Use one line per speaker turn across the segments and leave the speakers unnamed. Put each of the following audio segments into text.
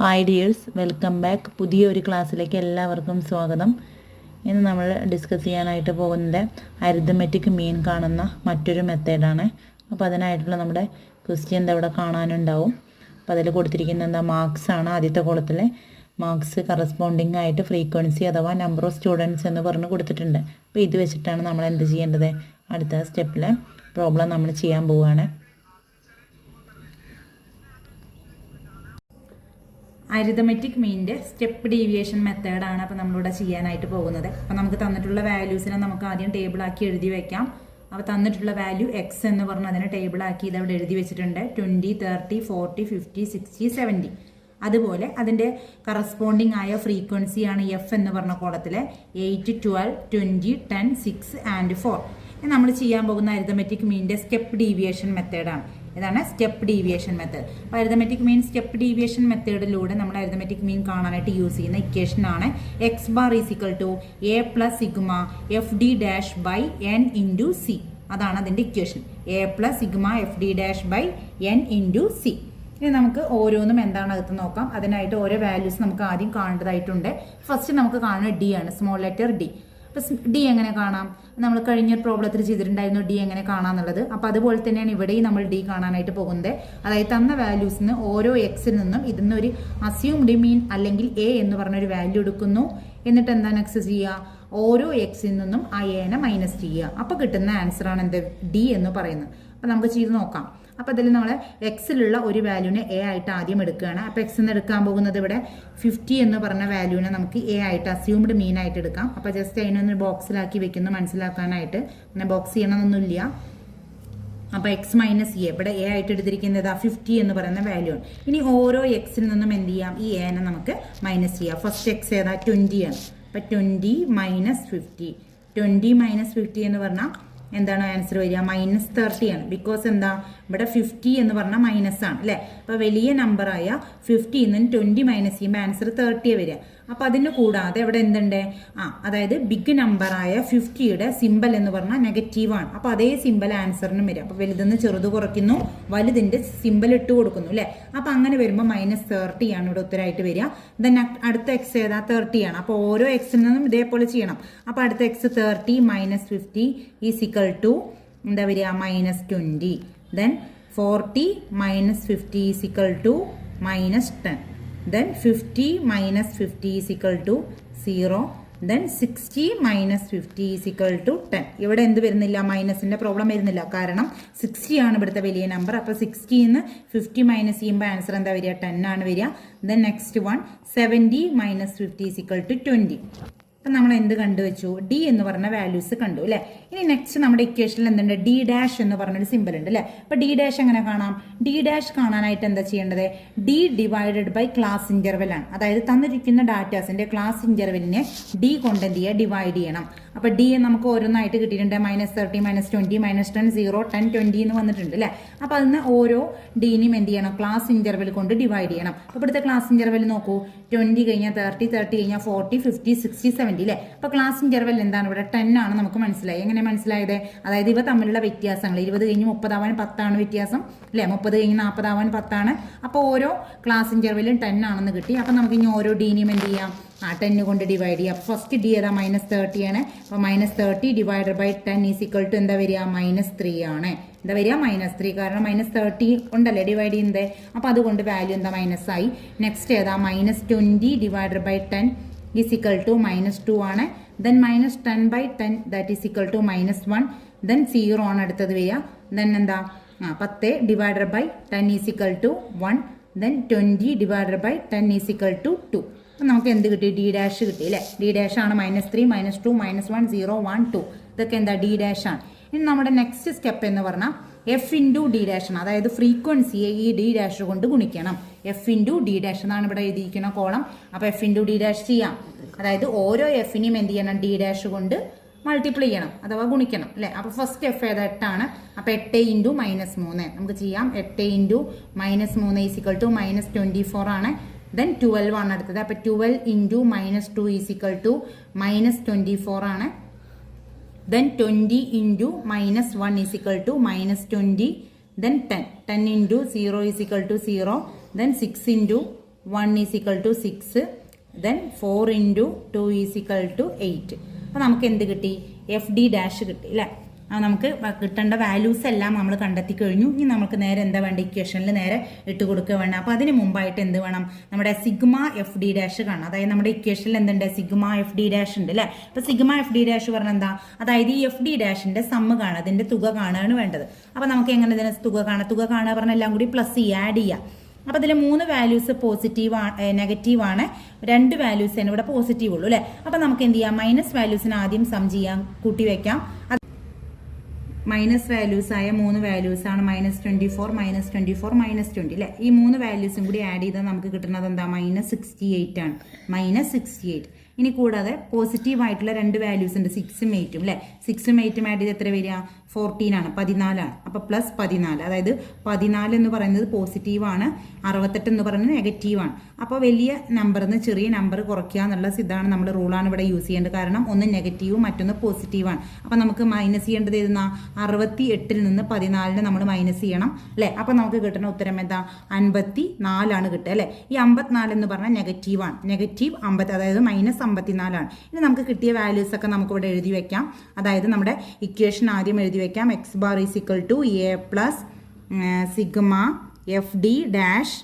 Hi dears, welcome back. പുതിയൊരു ക്ലാസ്സിലേക്ക് എല്ലാവർക്കും സ്വാഗതം. ഇന്ന് നമ്മൾ ഡിസ്കസ് ചെയ്യാനായിട്ട് പോകുന്നത് അരിത്തമെറ്റിക് മീൻ കാണുന്ന മറ്റൊരു മെത്തേഡാണ്. അപ്പോൾ അതിനായിട്ടുള്ള നമ്മുടെ ക്വസ്റ്റ്യൻ ഇവിടെ കാണാനുണ്ടാവും. അപ്പോൾ അതിൽ കൊടുത്തിരിക്കുന്ന മാർക്സ് ആണ്. ആദ്യത്തെ കോളത്തിലെ മാർക്സ് കറസ്പോണ്ടിങ് ആയിട്ട് ഫ്രീക്വൻസി അഥവാ നമ്പർ ഓഫ് സ്റ്റുഡൻസ് എന്ന് പറഞ്ഞ് കൊടുത്തിട്ടുണ്ട്. അപ്പോൾ ഇത് വെച്ചിട്ടാണ് നമ്മൾ എന്ത് ചെയ്യേണ്ടത്, അടുത്ത സ്റ്റെപ്പിലെ പ്രോബ്ലം നമ്മൾ ചെയ്യാൻ പോവുകയാണ്. അരിത്തമെറ്റിക് മീനിൻ്റെ സ്റ്റെപ്പ് ഡീവിയേഷൻ മെത്തേഡാണ് അപ്പോൾ നമ്മളിവിടെ ചെയ്യാനായിട്ട് പോകുന്നത്. അപ്പോൾ നമുക്ക് തന്നിട്ടുള്ള വാല്യൂസിനെ നമുക്ക് ആദ്യം ടേബിളാക്കി എഴുതി വെക്കാം. അപ്പോൾ തന്നിട്ടുള്ള വാല്യൂ എക്സ് എന്ന് പറഞ്ഞ് അതിനെ ടേബിളാക്കി ഇതവിടെ എഴുതി വെച്ചിട്ടുണ്ട്. 20, 30, 40, 50, 60, 70. അതുപോലെ അതിൻ്റെ കറസ്പോണ്ടിങ് ആയ ഫ്രീക്വൻസിയാണ് എഫ് എന്ന് പറഞ്ഞ കോളത്തിലെ 8, 12, 20, 10, 6 ആൻഡ് 4. നമ്മൾ ചെയ്യാൻ പോകുന്ന അരിത്തമെറ്റിക് മീനിൻ്റെ സ്റ്റെപ്പ് ഡീവിയേഷൻ മെത്തേഡാണ്. ഇതാണ് സ്റ്റെപ്പ് ഡീവിയേഷൻ മെത്തേഡ്. അപ്പോൾ അരിത്തമെറ്റിക് മീൻ സ്റ്റെപ്പ് ഡീവിയേഷൻ മെത്തേഡിലൂടെ നമ്മൾ അരിത്തമെറ്റിക് മീൻ കാണാനായിട്ട് യൂസ് ചെയ്യുന്ന ഇക്വേഷൻ ആണ് x bar is equal to a plus sigma f d dash by n into c. അതാണ് അതിൻ്റെ equation, a plus sigma f d dash by n into c. ഇനി നമുക്ക് ഓരോന്നും എന്താണ് അകത്ത് നോക്കാം. അതിനായിട്ട് ഓരോ വാല്യൂസ് നമുക്ക് ആദ്യം കാണേണ്ടതായിട്ടുണ്ട്. ഫസ്റ്റ് നമുക്ക് കാണുന്നത് ഡി ആണ്, സ്മോൾ ലെറ്റർ ഡി. അപ്പോൾ ഡി എങ്ങനെ കാണാം, നമ്മൾ കഴിഞ്ഞ പ്രോബ്ലത്തിൽ ചെയ്തിട്ടുണ്ടായിരുന്നു ഡി എങ്ങനെ കാണാമെന്നുള്ളത്. അപ്പോൾ അതുപോലെ തന്നെയാണ് ഇവിടെയും നമ്മൾ ഡി കാണാനായിട്ട് പോകുന്നത്. അതായത് തന്ന വാല്യൂസിന് ഓരോ എക്സിൽ നിന്നും ഇതിന്ന് ഒരു അസ്യൂംഡ് മീൻ അല്ലെങ്കിൽ എ എന്ന് പറഞ്ഞൊരു വാല്യൂ എടുക്കുന്നു. എന്നിട്ട് എന്താണ് നെക്സ്റ്റ് ചെയ്യുക, ഓരോ എക്സിൽ നിന്നും ആ എനെ മൈനസ് ചെയ്യുക. അപ്പോൾ കിട്ടുന്ന ആൻസറാണ് എന്ത്, ഡി എന്ന് പറയുന്നത്. അപ്പോൾ നമുക്ക് ചെയ്ത് നോക്കാം. അപ്പോൾ അതിൽ നമ്മൾ എക്സിലുള്ള ഒരു വാല്യൂവിനെ എ ആയിട്ട് ആദ്യം എടുക്കുകയാണ്. അപ്പോൾ എക്സ് എന്ന് എടുക്കാൻ പോകുന്നത് ഇവിടെ 50 എന്ന് പറഞ്ഞ വാല്യൂവിനെ നമുക്ക് എ ആയിട്ട് അസ്യൂംഡ് മീൻ ആയിട്ട് എടുക്കാം. അപ്പോൾ ജസ്റ്റ് അതിനൊന്ന് ബോക്സിലാക്കി വെക്കുന്നു മനസ്സിലാക്കാനായിട്ട്. അങ്ങനെ ബോക്സ് ചെയ്യണമെന്നൊന്നുമില്ല. അപ്പോൾ എക്സ് മൈനസ് എ ഇവിടെ എ ആയിട്ട് എടുത്തിരിക്കുന്നത് 50 എന്ന് പറയുന്ന വാല്യൂ ആണ്. ഇനി ഓരോ എക്സിൽ നിന്നും എന്ത് ചെയ്യാം, ഈ എനെ നമുക്ക് മൈനസ് ചെയ്യാം. ഫസ്റ്റ് എക്സ് ഏതാ, 20 ആണ്. അപ്പോൾ 20 മൈനസ് 50. 20 മൈനസ് 50 എന്ന് പറഞ്ഞാൽ എന്താണ് ആൻസർ വരിക, -30 ആണ്. ബിക്കോസ് എന്താ, ഇവിടെ 50 എന്ന് പറഞ്ഞാൽ മൈനസ് ആണ് അല്ലേ. അപ്പോൾ വലിയ നമ്പറായ 50 നിന്ന് 20 മൈനസ് ചെയ്യുമ്പോൾ ആൻസർ 30 വരിക. അപ്പോൾ അതിന് കൂടാതെ ഇവിടെ എന്തുണ്ട്, അതായത് ബിഗ് നമ്പറായ 50യുടെ സിമ്പൽ എന്ന് പറഞ്ഞാൽ നെഗറ്റീവാണ്. അപ്പോൾ അതേ സിമ്പൽ ആൻസറിനും വരും. അപ്പോൾ വലുതെന്ന് ചെറുത് കുറയ്ക്കുന്നു, വലുതിൻ്റെ സിമ്പൽ ഇട്ട് കൊടുക്കുന്നു അല്ലേ. അപ്പോൾ അങ്ങനെ വരുമ്പോൾ -30 ആണ് ഇവിടെ ഉത്തരമായിട്ട് വരിക. ദെൻ അടുത്ത എക്സ് ഏതാ, 30 ആണ്. അപ്പോൾ ഓരോ എക്സിൽ നിന്നും ഇതേപോലെ ചെയ്യണം. അപ്പോൾ അടുത്ത എക്സ് 30 മൈനസ് 50 ഈസിക്കൽ ടു എന്താ വരിക, -20. Then 40 minus 50 is equal to -10. Then 50 minus 50 is equal to 0. Then 60 minus 50 is equal to 10. ഇവിടെ എന്ത് വരുന്നില്ല, മൈനസിന്റെ പ്രോബ്ലം വരുന്നില്ല. കാരണം 60 ആണ് ഇവിടുത്തെ വലിയ നമ്പർ. അപ്പോൾ 60 നിന്ന് 50 മൈനസ് ചെയ്യുമ്പോൾ ആൻസർ എന്താ വരിക, 10 ആണ് വരിക. Then next one 70 minus 50 is equal to 20. അപ്പം നമ്മൾ എന്ത് കണ്ടുവച്ചു, ഡി എന്ന് പറഞ്ഞ വാല്യൂസ് കണ്ടു അല്ലേ. ഇനി നെക്സ്റ്റ് നമ്മുടെ ഇക്വേഷനിൽ എന്തുണ്ട്, ഡി ഡാഷ് എന്ന് പറഞ്ഞൊരു സിമ്പിൾ ഉണ്ട് അല്ലേ. അപ്പോൾ ഡി ഡാഷ് എങ്ങനെ കാണാം, ഡി ഡാഷ് കാണാനായിട്ട് എന്താ ചെയ്യേണ്ടത്, d divided by class interval ആണ്. അതായത് തന്നിരിക്കുന്ന ഡാറ്റാസിന്റെ ക്ലാസ് ഇന്റർവെലിനെ ഡി കൊണ്ട് എന്ത് ചെയ്യുക, ഡിവൈഡ് ചെയ്യണം. അപ്പോൾ ഡി നമുക്ക് ഓരോന്നായിട്ട് കിട്ടിയിട്ടുണ്ട്. -30 -20 -10 0 10 20 എന്ന് വന്നിട്ടുണ്ട് അല്ലേ. അപ്പോൾ അതിന് ഓരോ ഡീനെയും എന്ത് ചെയ്യണം, ക്ലാസ് ഇന്റർവെൽ കൊണ്ട് ഡിവൈഡ് ചെയ്യണം. അപ്പോൾ ഇവിടുത്തെ ക്ലാസ് ഇന്റർവെൽ നോക്കൂ, 20 കഴിഞ്ഞാൽ 30 30 കഴിഞ്ഞാൽ 40 50 60 70 അല്ലേ. അപ്പോൾ ക്ലാസ് ഇന്റർവെൽ എന്താണ് ഇവിടെ 10 ആണ് നമുക്ക് മനസ്സിലായി. എങ്ങനെ മനസ്സിലായത്, അതായത് ഇവ തമ്മിലുള്ള വ്യത്യാസങ്ങൾ 20 കഴിഞ്ഞ് 30 ആവാൻ 10 ആണ് വ്യത്യാസം അല്ലേ, 30 കഴിഞ്ഞ് 40 ആവാൻ 10 ആണ്. അപ്പോൾ ഓരോ ക്ലാസ് ഇന്റർവെലും 10 ആണെന്ന് കിട്ടി. അപ്പോൾ നമുക്ക് ഇനി ഓരോ ഡീനെയും എന്ത് ചെയ്യാം, 10 കൊണ്ട് ഡിവൈഡ് ചെയ്യാം. അപ്പോൾ ഫസ്റ്റ് ഡി ഏതാ, -30 ആണ്. അപ്പോൾ -30 divided by 10 is equal to എന്താ വരിക, -3 ആണ്. എന്താ വരിക, -3. കാരണം -30 ഉണ്ടല്ലേ ഡിവൈഡ് ചെയ്യുന്നത്. അപ്പോൾ അതുകൊണ്ട് വാല്യൂ എന്താ, മൈനസ് ആയി. നെക്സ്റ്റ് ഏതാ, -20 divided by 10 is equal to -2 ആണ്. Then -10 by 10 that is equal to -1. Then 0 ആണ് അടുത്തത് വരിക. ദെൻ എന്താ, 10 divided by 10 is equal to 1. Then 20 divided by 10 is equal to 2. നമുക്ക് എന്ത് കിട്ടി, ഡി ഡാഷ് കിട്ടി അല്ലേ. ഡി ഡാഷ് ആണ് -3 -2 -1 0 1 2. ഇതൊക്കെ എന്താ, ഡി ഡാഷ് ആണ്. ഇനി നമ്മുടെ നെക്സ്റ്റ് സ്റ്റെപ്പ് എന്ന് പറഞ്ഞാൽ എഫ് ഇൻറ്റു ഡി ഡാഷ് ആണ്. അതായത് ഫ്രീക്വൻസിയെ ഈ ഡി ഡാഷ് കൊണ്ട് ഗുണിക്കണം. എഫ് ഇൻറ്റു ഡി ഡാഷ് എന്നാണ് ഇവിടെ എഴുതിയിരിക്കുന്ന കോളം. അപ്പോൾ എഫ് ഇൻറ്റു ഡി ഡാഷ് ചെയ്യാം. അതായത് ഓരോ എഫിനെയും എന്ത് ചെയ്യണം, ഡി ഡാഷ് കൊണ്ട് മൾട്ടിപ്ലൈ ചെയ്യണം അഥവാ ഗുണിക്കണം അല്ലേ. അപ്പോൾ ഫസ്റ്റ് എഫ് ഏതാ, 8 ആണ്. അപ്പോൾ 8 ഇൻറ്റു -3 നമുക്ക് ചെയ്യാം. 8 ഇൻറ്റു -3 ഈസ് ഈക്വൽ ടു -24 ആണ്. ദെൻ 12 ആണ് അടുത്തത്. അപ്പോൾ 12 ഇൻറ്റു -2 ഈസ് ഈക്വൽ ടു -24 ആണ്. Then 20 into -1 is equal to -20. Then 10 into 0 is equal to 0. Then 6 into 1 is equal to 6, then 4 into 2 is equal to 8. അപ്പോൾ നമുക്ക് എന്ത് കിട്ടി? എഫ് ഡി ഡാഷ് കിട്ടി അല്ലേ? നമുക്ക് കിട്ടേണ്ട വാല്യൂസ് എല്ലാം നമ്മൾ കണ്ടെത്തി കഴിഞ്ഞു. ഇനി നമുക്ക് നേരെ എന്താ വേണ്ട? ഇക്വേഷനിൽ നേരെ ഇട്ട് കൊടുക്കുക വേണം. അപ്പോൾ അതിന് മുമ്പായിട്ട് എന്ത് വേണം? നമ്മുടെ സിഗ്മ എഫ് ഡി ഡാഷ് കാണാം. അതായത് നമ്മുടെ ഇക്വേഷനിൽ എന്തുണ്ട്? സിഗ്മ എഫ് ഡി ഡാഷ് ഉണ്ട് അല്ലേ? അപ്പോൾ സിഗ്മ എഫ് ഡി ഡാഷ് പറഞ്ഞാൽ എന്താ? അതായത് ഈ എഫ് ഡി ഡാഷിന്റെ സമ്മ് കാണാം, അതിന്റെ തുക കാണുകയാണ് വേണ്ടത്. അപ്പോൾ നമുക്ക് എങ്ങനെ ഇതിനെ തുക കാണുക പറഞ്ഞാൽ എല്ലാം കൂടി പ്ലസ് ചെയ്യുക, ആഡ് ചെയ്യുക. അപ്പോൾ ഇതിൽ 3 വാല്യൂസ് പോസിറ്റീവ് നെഗറ്റീവ് ആണ്, 2 വാല്യൂസ് തന്നെ ഇവിടെ പോസിറ്റീവ് ഉള്ളൂ അല്ലേ? അപ്പോൾ നമുക്ക് എന്ത് ചെയ്യാം? മൈനസ് വാല്യൂസിന് ആദ്യം സം ചെയ്യാം, കൂട്ടി വെക്കാം. മൈനസ് വാല്യൂസ് ആയ 3 വാല്യൂസ് ആണ് -24, -24, -20 അല്ലേ? ഈ 3 വാല്യൂസും കൂടി ആഡ് ചെയ്താൽ നമുക്ക് കിട്ടുന്നത് എന്താ? -68 ആണ്. -68. ഇനി കൂടാതെ പോസിറ്റീവ് ആയിട്ടുള്ള 2 വാല്യൂസ് ഉണ്ട്, 6ഉം 8ഉം അല്ലേ? 6ഉം 8ഉം ആഡ് ചെയ്ത് എത്ര വരിക? 14 ആണ്, 14 ആണ്. അപ്പോൾ പ്ലസ് 14, അതായത് 14 എന്ന് പറയുന്നത് പോസിറ്റീവ് ആണ്, 68 എന്ന് പറയുന്നത് നെഗറ്റീവ് ആണ്. അപ്പോൾ വലിയ നമ്പറിൽ നിന്ന് ചെറിയ നമ്പർ കുറയ്ക്കുക എന്നുള്ള ഇതാണ് നമ്മുടെ റൂളാണ് ഇവിടെ യൂസ് ചെയ്യേണ്ടത്. കാരണം ഒന്ന് നെഗറ്റീവും മറ്റൊന്ന് പോസിറ്റീവാണ്. അപ്പോൾ നമുക്ക് മൈനസ് ചെയ്യേണ്ടത് ഏതെന്നാ? 68ൽ നിന്ന് 14 നമ്മൾ മൈനസ് ചെയ്യണം അല്ലേ? അപ്പോൾ നമുക്ക് കിട്ടുന്ന ഉത്തരം എന്താ? 54 ആണ് കിട്ടുക അല്ലേ? ഈ 54 എന്ന് പറഞ്ഞാൽ നെഗറ്റീവാണ്, നെഗറ്റീവ് 50, അതായത് -54 ആണ്. ഇനി നമുക്ക് കിട്ടിയ വാല്യൂസ് ഒക്കെ നമുക്ക് ഇവിടെ എഴുതി വെക്കാം. അതായത് നമ്മുടെ ഇക്വേഷൻ ആദ്യം എഴുതി വെക്കാം. X bar is equal to a plus sigma f d dash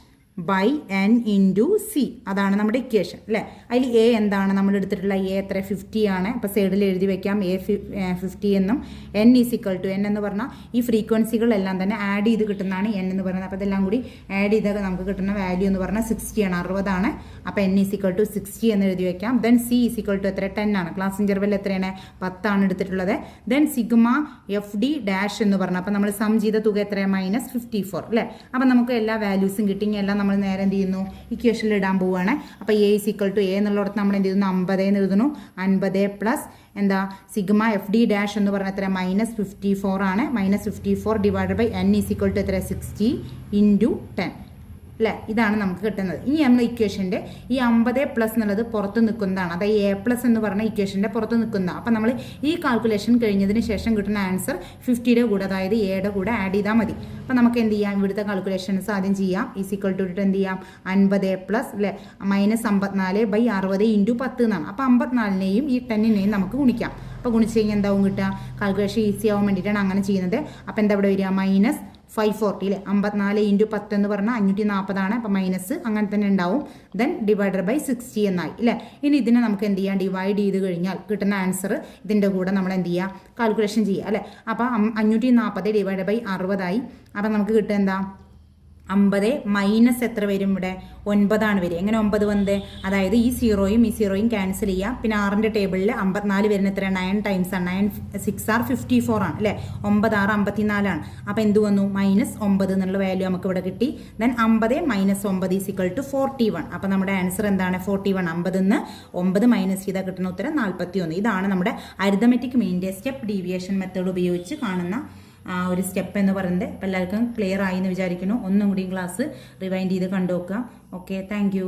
by n into c, അതാണ് നമ്മുടെ ഇക്വേഷൻ അല്ലേ? അതിൽ എ എന്താണ് നമ്മൾ എടുത്തിട്ടുള്ള? എ എത്ര? 50 ആണ്. അപ്പോൾ സൈഡിൽ എഴുതി വെക്കാം എ 50 എന്നും. N is equal to, n എന്ന് പറഞ്ഞാൽ ഈ ഫ്രീക്വൻസികളെല്ലാം തന്നെ ആഡ് ചെയ്ത് കിട്ടുന്നതാണ് എൻ എന്ന് പറയുന്നത്. അപ്പോൾ ഇതെല്ലാം കൂടി ആഡ് ചെയ്താൽ നമുക്ക് കിട്ടുന്ന വാല്യൂ എന്ന് പറഞ്ഞാൽ 60 ആണ്, 60 ആണ്. അപ്പോൾ എൻ ഈസ് ഈക്വൽ ടു 60 എന്ന് എഴുതി വെക്കാം. Then c is equal to എത്ര? 10 ആണ്. ക്ലാസ് ഇൻ്റർവെൽ എത്രയാണ്? 10 ആണ് എടുത്തിട്ടുള്ളത്. Then sigma f d dash എന്ന് പറഞ്ഞാൽ അപ്പോൾ നമ്മൾ സം ചെയ്ത തുക എത്രയാണ്? -54 അല്ലേ? അപ്പോൾ നമുക്ക് എല്ലാ വാല്യൂസും കിട്ടി. എല്ലാം നമ്മൾ നേരെ എന്ത് ചെയ്യുന്നു? ഇക്വേഷനിൽ ഇടാൻ പോവുകയാണ്. അപ്പോൾ A is equal to A എന്നുള്ളിടത്ത് നമ്മൾ എന്ത് ചെയ്യുന്നു? 50 എന്ന് എഴുതുന്നു. 50 പ്ലസ് എന്താ? സിഗ്മ എഫ് ഡി ഡാഷ് എന്ന് പറഞ്ഞാൽ എത്ര? -54 ആണ്. -54 divided by n is equal to എത്ര? 60 ഇൻറ്റു 10 അല്ലേ? ഇതാണ് നമുക്ക് കിട്ടുന്നത്. ഇനി നമ്മൾ ഇക്വേഷൻ്റെ ഈ 50 പ്ലസ് എന്നുള്ളത് പുറത്ത് നിൽക്കുന്നതാണ്. അതായത് എ പ്ലസ് എന്ന് പറഞ്ഞ ഇക്വേഷൻ്റെ പുറത്ത് നിൽക്കുന്നതാണ്. അപ്പോൾ നമ്മൾ ഈ കാൽക്കുലേഷൻ കഴിഞ്ഞതിന് ശേഷം കിട്ടുന്ന ആൻസർ 50യുടെ കൂടെ, അതായത് എയുടെ കൂടെ ആഡ് ചെയ്താൽ മതി. അപ്പോൾ നമുക്ക് എന്ത് ചെയ്യാം? ഇവിടുത്തെ കാൽക്കുലേഷൻസ് ആദ്യം ചെയ്യാം. ഈസ് ഈക്വൽ ടു ഇട്ടിട്ട് എന്ത് ചെയ്യാം? 50 പ്ലസ് അല്ലേ -54 ബൈ 60 ഇൻറ്റു 10 എന്നാണ്. അപ്പോൾ 54നെയും ഈ 10നെയും നമുക്ക് ഗുണിക്കാം. അപ്പോൾ ഗുണിച്ച് കഴിഞ്ഞാൽ എന്താവും കിട്ടുക? കാൽക്കുലേഷൻ ഈസി ആവാൻ വേണ്ടിയിട്ടാണ് അങ്ങനെ ചെയ്യുന്നത്. അപ്പോൾ എന്താ ഇവിടെ വരിക? -540 അല്ലേ? 54 ഇൻറ്റു 10 എന്ന് പറഞ്ഞാൽ 540 ആണ്. അപ്പോൾ മൈനസ് അങ്ങനെ തന്നെ ഉണ്ടാവും. ദെൻ ഡിവൈഡഡ് ബൈ 60 എന്നായി അല്ലേ? ഇനി ഇതിനെ നമുക്ക് എന്ത് ചെയ്യാം? ഡിവൈഡ് ചെയ്ത് കഴിഞ്ഞാൽ കിട്ടുന്ന ആൻസർ ഇതിൻ്റെ കൂടെ നമ്മൾ എന്ത് ചെയ്യുക? കാൽക്കുലേഷൻ ചെയ്യുക അല്ലേ? അപ്പോൾ 540 ഡിവൈഡ് ബൈ 60 ആയി. അപ്പോൾ നമുക്ക് കിട്ടുക എന്താ? 50 മൈനസ് എത്ര വരും? ഇവിടെ 9 ആണ് വരിക. എങ്ങനെ 9 വന്നത്? അതായത് ഈ സീറോയും ഈ സീറോയും ക്യാൻസൽ ചെയ്യാം. പിന്നെ 6ന്റെ ടേബിളിൽ 54 വരുന്ന എത്ര? 9 ടൈംസ് ആണ്. 9 6 ആർ 54 ആണ് അല്ലേ? 9 6 54 ആണ്. അപ്പോൾ എന്ത് വന്നു? -9 എന്നുള്ള വാല്യൂ നമുക്ക് ഇവിടെ കിട്ടി. Then 50 - 9 is equal to 41. അപ്പോൾ നമ്മുടെ ആൻസർ എന്താണ്? 41. 50 നിന്ന് 9 മൈനസ് ചെയ്താൽ കിട്ടുന്ന ഉത്തരം 41. ഇതാണ് നമ്മുടെ അരിതമെറ്റിക് മീനിൻ്റെ സ്റ്റെപ്പ് ഡീവിയേഷൻ മെത്തേഡ് ഉപയോഗിച്ച് കാണുന്ന ഒരു സ്റ്റെപ്പ് എന്ന് പറയുന്നത്. അപ്പോൾ എല്ലാവർക്കും ക്ലിയർ ആയി എന്ന് വിചാരിക്കുന്നു. ഒന്നും കൂടി ക്ലാസ് റിവൈൻഡ് ചെയ്ത് കണ്ടു നോക്കുക. Okay, thank you.